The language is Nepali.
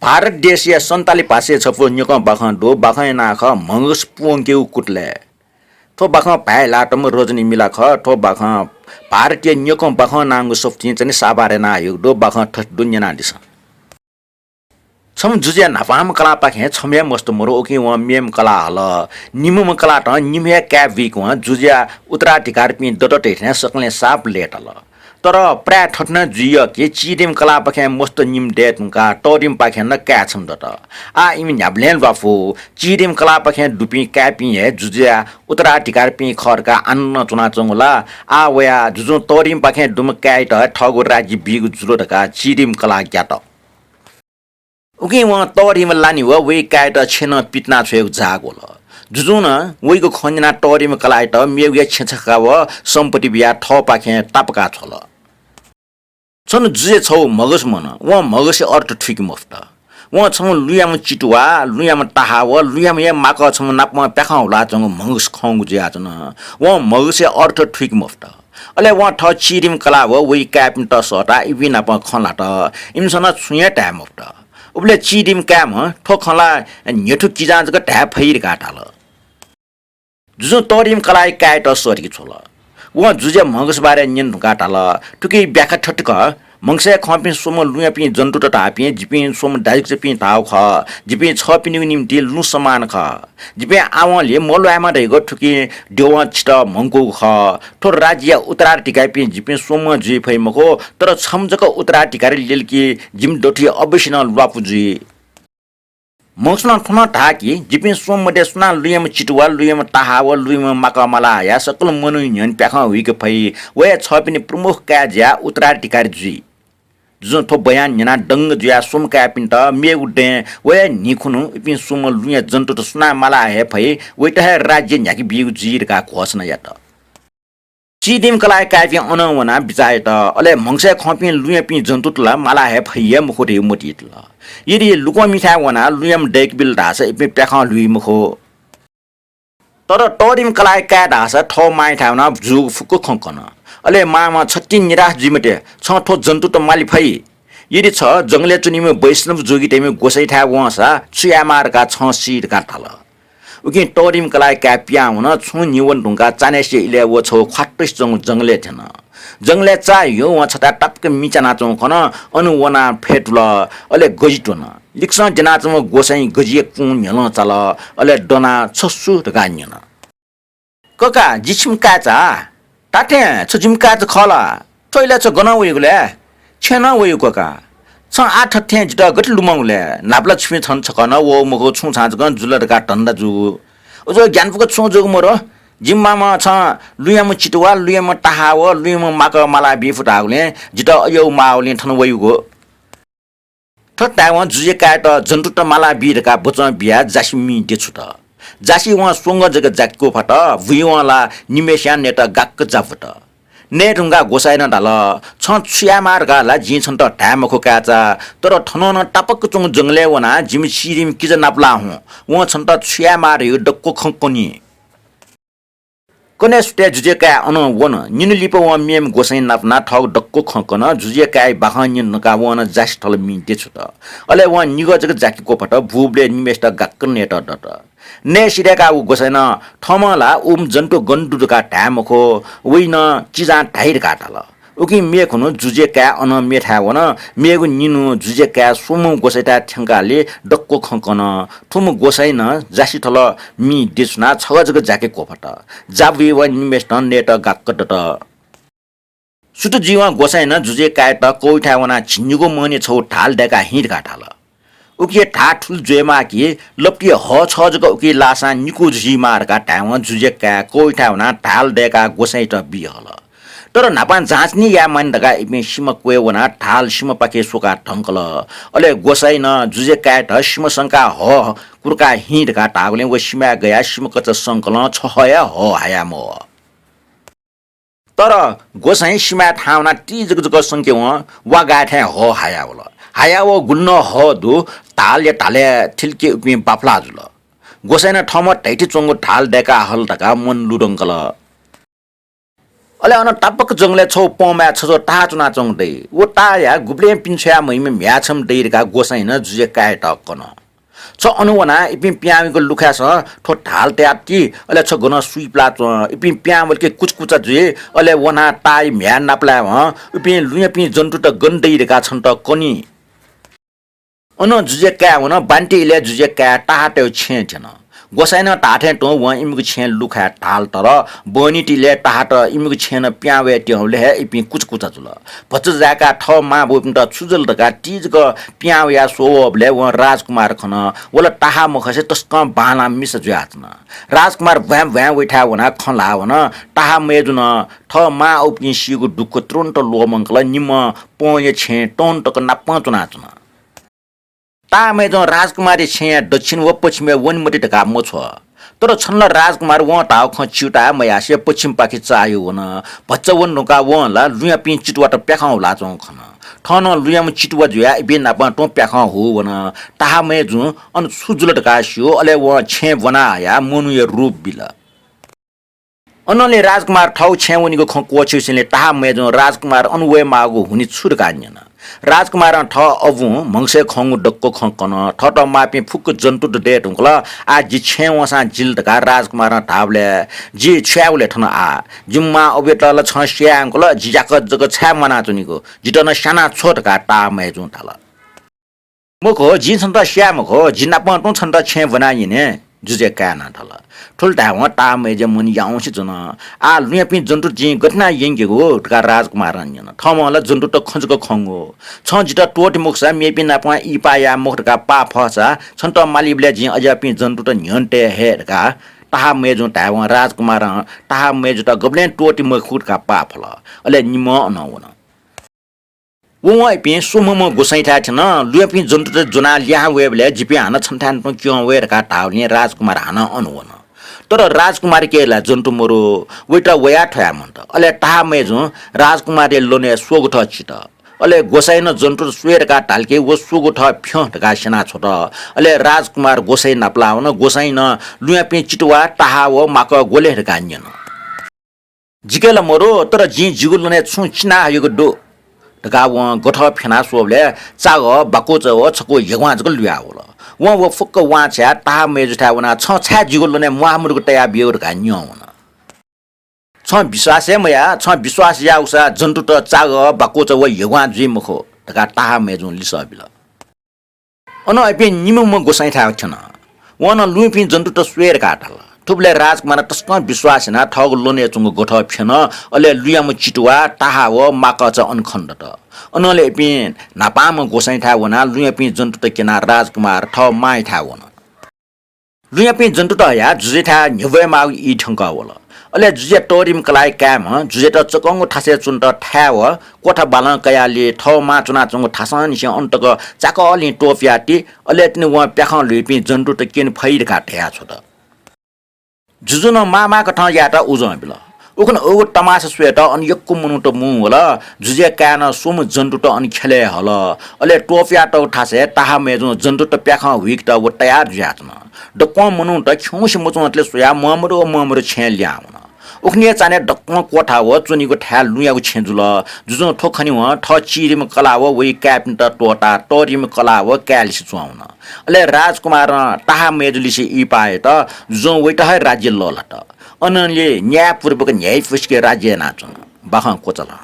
भारत देशीय संताली भाषे छपो न्यक बाखन दो बाखन नाख मंगस पुङ के कुटले थो बाखन भाइ लाटम रोजनी मिला ख थो बाखन भारतीय न्यक बाखन नांगु सफ्ति चाहिँ साबारे ना यो दो बाखन ठस दुनिया ना दिस छम जुजिया नाफाम कला पाखे छम्या मस्त मरो ओके व मेम कला हल निमम कला त निमे क्या वीक व जुजिया उत्तरा टिकार पि दटटे ने सकले साप लेटल तर प्राय ठट्न जुय के चिरिम कला पाखे मस्त निम डेटका टरिम पाखे न क्या छम दट आ इम न्याब्लेन बाफो चिरिम कला पाखे दुपी क्यापी हे जुजिया उत्तरा टिकार पि खरका अन्न चुना चंगला आ वया जुजु टरिम पाखे दुम क्याट ठगु राज्य बिगु जुरो ढका चिरिम कला ज्ञात उके व टरिम लानी व वे क्याट छेन पिटना छेउ जागोल जुजुन वइको खन्जना टरिम कलाइट मेउगे छेछका व सम्पत्ति बिया ठ पाखे तापका छल छन जुजे छौ मगस मन व मगस अर्थ ठिक मफ्त व छम लुयाम चिटुवा लुयाम ताहा व लुयाम या माक छम नापमा प्याखा होला जंग मगस खंगु ज्या जन व मगस अर्थ ठिक मफ्त अले व ठ चिरिम कला व वइ क्याप त सटा इबि नाप खला त इमसन छुया टाइम मफ्त उबले चिरिम क्याम ठो खला नेठु किजा जक ढा फैर काटाल जुजु तरिम कलाइ काट सरी छोल व जुजे मगस बारे निन काटाल टुकी ब्याखा ठटक मंगसे खपि सोम लुया पि जन्तु त टापि जिपि सोम डाइक पि ताउ ख जिपि छ पिनि निम्ति लु समान ख जिपि आवले मलुआमा रहेको ठुकी देवा छिट मंगको ख ठो राज्य उत्तरार टिकाइ पि जिपि सोम जि फैमको तर छमजक उत्तरार टिकारी लेलकी जिम डोठी अवश्य लुवापुजी मौसना ठुना ढाकी जिपि सोम मडे सुना लुयम चिटुवा लुयम ताहा व लुयम माकामला या सकल मनु न्यन प्याखा हुइक फै वे छ पिनि प्रमुख काज्या उत्तरार टिकारी जी जुन थो बयान न्यना डंग ज्या सोम का पिन्ट मे उडे वे निखुनु पिन सोम लुया जन्तु त सुना मला हे फै वेट हे राज्य न्याकी बिउ जीर का घोषणा यात चिदिम कलाय काफी अनवना बिचाय त अले मंगसे खपि लुया पि जन्तु तला मला हे फै मुखोटे मोटितल यदि लुको मिठा वना लुयम डेकबिल धास इपि प्याखा लुइ मुखो तर टरिम कलाय का धास ठो माइ ठाउना जु फुकु खंकन अले मामा छट्टी निराश जिमटे छ ठो जन्तु त माली फै यदि छ जंगले चुनिमे वैष्णव जोगी टेमे गोसै ठा वसा छुयामार का छ सीट का थल उकि टरिम कलाय का प्या हुन छु निवन ढुंगा चानेसे इले वो छौ खाट्टिस जंगले थेन जंगले चा यो व छटा टपक मिचा नाचौ खन अनुवना फेटुल अले गजिटोन लिक्स जनाचम गोसै गजिए कुन हेल चल अले डना छसु ढगान्यन कका जिछिम काचा ताटे छजिम काच खला टोइला छ गना वइगले छेना वइ कका छ आठ थे जिट गट लुमाउले नापला छिमे छन छकन वो मको छु छाज गन जुलरका टन्दा जु ओजो ज्ञानपुको छु जोग मरो जिम्मामा छ लुयाम चिटुवा लुयाम ताहाव लुयाम माक मला बिफुटाउले जिट अयौ माउले ठन वइगो ठट्टाव जुजे काट जन्तु त मला बिरका बच बिया जासिमी देछुट जासी व सोंग जग जाकको फट भुइवाला निमेश्या नेट गाक्क जाफट नेढुंगा गोसाइन डाल छ छुयामारगा ला जि छन त ढामखो काचा तर ठनन टपक चुङ जंगले वना जिम सिरिम किज नापला हु व छन त छुयामार यो डक्को खंकनी कने स्टे जुजेका अन वन निनलिप व मेम गोसाइन नापना ठग डक्को खंकन जुजेका बाहन नका वन जास्टल मिन्टे छुट अले व निग जग जाकीको फट भुबले निमेष्ट गाक्क नेट डट ने सिरेका उ गोसाइन ठमला उम जन्टो गन्डुका ढामखो वइन चिजा ढाइर काटल उकि मेखनु जुजेका अन मेठा वन मेगु निनु जुजेका सोमु गोसाइटा ठंगाले डक्को खंकन ठुम गोसाइन जासी थल मि देसना छगजग जाके कोफट जाबि व निमेष्ट नेट गाक्क डट सुटु जीवा गोसाइन जुजेका त कोइठा वना छिन्युगो मने छौ ढाल डेका हिर काटल उके ठाठुल जोमा कि लप्टी ह छ जग उके लासा निकु जी मारका टाव जुजेका कोइठा हुना ढाल डेका गोसाइ त बिहल तर नापान जाँच्नी या मान्दका इमे सिम कोए वना ढाल सिम पाके सोका ढंकल अले गोसाइ न जुजेका ठ सिम संका ह कुरका हिडका टागले व सिमा गया सिम कच संकल छहया ह हाया म तर गोसाइ सिमा ठाउना ती जग जग संके वा गाठे ह हाया होला हाया वो गुन्न ह दु ताल या ताले थिल्के उपि बाफला जुल गोसाइन ठम टाइटी चंगो ढाल डेका हल टका मन लुडंकल अले अन टापक जंगले छौ पमा छजो ता चुना चंगदे वो ता या गुब्ले पिन्छया महिमे म्याछम देरका गोसाइन जुजे काय टक्कन छ अनुवना इपिन प्यामीको लुखा छ ठो ढाल ट्याटी अले छ गन सुइप्ला च इपिन प्यामलके कुचकुचा जुए अले वना ताई म्यान नाप्ला ह इपिन लुया पिन जन्तु त गन्दैरका छन् त कनी अन जुजे क्या हुन बान्टी इले जुजे क्या टाटे छे छन गोसाइन टाठे टो व इमको छे लुखा ढाल तर बनिटीले टाट इमको छेन प्यावे ट्याउले हे इपि कुचकुचा जुल भच जाका ठ मा बोपिन त छुजल दका टिजको प्याव या सोबले व राजकुमार खन वला टाहा मखसे तस्क बाला मिस जुयाचन राजकुमार भ्याम भ्याम उठा वना खला वन टाहा मेजुन ठ मा ओपि सिगु दुख तुरन्त लोमंकला निम पोय छे टन टक नाप चुनाचन तामे जो राजकुमारी छे दक्षिण व पश्चिम वनमटी टका म छ तर छन्न राजकुमार व टाउ ख चिटा मयासे पश्चिम पाखि चायो वन भच्च वन नुका व ला लुया पि चिटुवा त प्याखाउ लाचौ खन ठन लुया म चिटुवा जुया इबे ना प टो प्याखाउ हो वन ताहा मे जु अन सुजुल टका सियो अले व छे वना या मनुय रूप बिला अनले राजकुमार ठाउ छेउनीको ख कोछिसले ताहा मे जु राजकुमार अनुवे मागो हुनी छुरकान्यन राजकुमार ठ अबु मंगसे खंगु डक्को खंकन ठट मापि फुक जन्तु दे ढुङ्कला आ जि छेवसा जिल ढका राजकुमार ठाबले जि छ्याउले ठन आ जुम्मा अबेटल छ स्याङकल जिजाक जग छ्या मना चुनीको जिटन साना छोटका टा मेजु थाल मको जि छन त स्यामको जिना पटु छन त छे बनाइने जुजे काना थल ठुलटा व टा मेजे मुनि याउँछ जुन आ लुया पि जन्तु जि गठना यंगेको ढका राजकुमार अन्यन ठमला जन्तु त खंजको खंगो छ जिटा टोट मुक्सा मेपि ना प इपाया मुखका पा फसा छन त मालिबले जि अझ पि जन्तु त न्यन्टे हेडका ताहा मेजु टाव राजकुमार ताहा मेजु त गब्लेन टोटी मुखका पा फल अले निम अनवन वय पि सुमम गोसाइठा छन लुया पि जन्तु त जुना ल्या वेबले जिपि हान छन्ठान प क्यो वेर का टावले राजकुमार हान अनुवन तर राजकुमार केला जन्तु मरो वेटा वया ठया मन्त अले ताहा मेजु राजकुमारले लोने सोगुठ छिट अले गोसाइन जन्तु स्वेर का टालके वो सोगुठ फ्यट का सेना छोट अले राजकुमार गोसाइ नपलाउन गोसाइन लुया पि चिटवा ताहा व माक गोले गान्यन जिकेला मरो तर जि जिगुलने छु चिना यगो दो ढका व गठ फेना सोबले चाग बाको च व छको यगवा जग लुया होला व फुक्क वा छ्या ता मेजुठा वना छ छ्या जिगुलने मुहामुरको तया बियोर गान्यो वना छ विश्वासै मया छ विश्वास या उसा जन्तु त चाग बाको च व यगवा जि मुखो ढका ता मेजु लिसबिल अन अपि निमम गोसाइ था छन वन लुपि जन्तु त स्वेर काटल थुबले राजकुमार तस्क विश्वास न ठग लोने चुंग गोठ फेन अले लुयाम चिटुवा ताहा व माकच अनखण्ड त अनले पिन नापाम गोसाइ था वना लुया पि जन्तु त केना राजकुमार ठ माइ था वन लुया पि जन्तु त या जुजे था न्यवे माउ इ ठंक वला अले जुजे टोरिम कलाइ काम जुजे त चकंग ठासे चुन त ठ्याव कोठा बालन कयाले ठ मा चुना चुंग ठासन से अन्तक चाकली टोपियाटी अले तिन व प्याख लुपि जन्तु त केन फैर का ठ्या छ त जुजुन मामा कठ या त उजो बिल उखन ओ तमासा स्वेट अन यक्कु मुनु त मु होला जुजे कान सोम जन्तु त अन खेले हल अले टोपिया त ठासे ताहा मेजु जन्तु त प्याख विक त व तयार ज्याचन डक्क मुनु त खौस मुचुनतले सोया ममरो छेल्या उखने चाने डक्क कोठा व चुनीको ठ्याल लुयाको छेजुल जुजो ठोखनी व ठ चिरिम कला व वइ क्यापिन त टोटा टोरिम कला व क्यालिस चुआउन अले राजकुमार ताहा मेजुलिसी इ पाए त जो वइट है राज्य ललट अनले न्यायपूर्वक न्याय फुस्के राज्य नाचन बाख कोचला